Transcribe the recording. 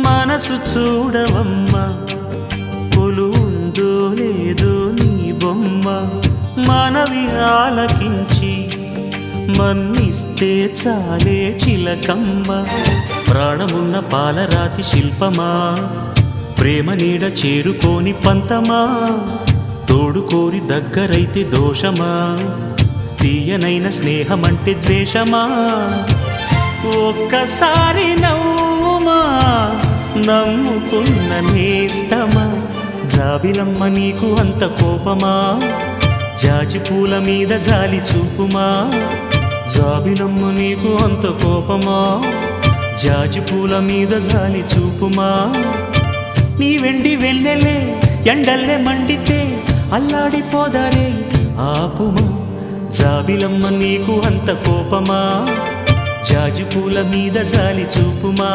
మనసు చూడవమ్మా కొలువుందో లేదో నీ బొమ్మ మనవి ఆలకించి మన్నిస్తే చాలే చిలకమ్మ ప్రాణమున్న పాలరాతి శిల్పమా ప్రేమ నీడ చేరుకోని పంతమా తోడుకోరి దగ్గరైతే దోషమా తీయనైన స్నేహమంటే ద్వేషమా ఒక్కసారి నవ్వుమా నమ్ముకున్న నేస్తమా జాబిలమ్మ నీకు అంత కోపమా జాజి పూల మీద జాలి చూపుమా జాబిలమ్మ నీకు అంత కోపమా జాజి పూల మీద జాలి చూపుమా నీ వెండి వెన్నెలే ఎండల్లే మండితే అల్లాడిపోదారే ఆపుమా జాబిలమ్మ నీకు అంత కోపమా జాజి పూల మీద జాలి చూపుమా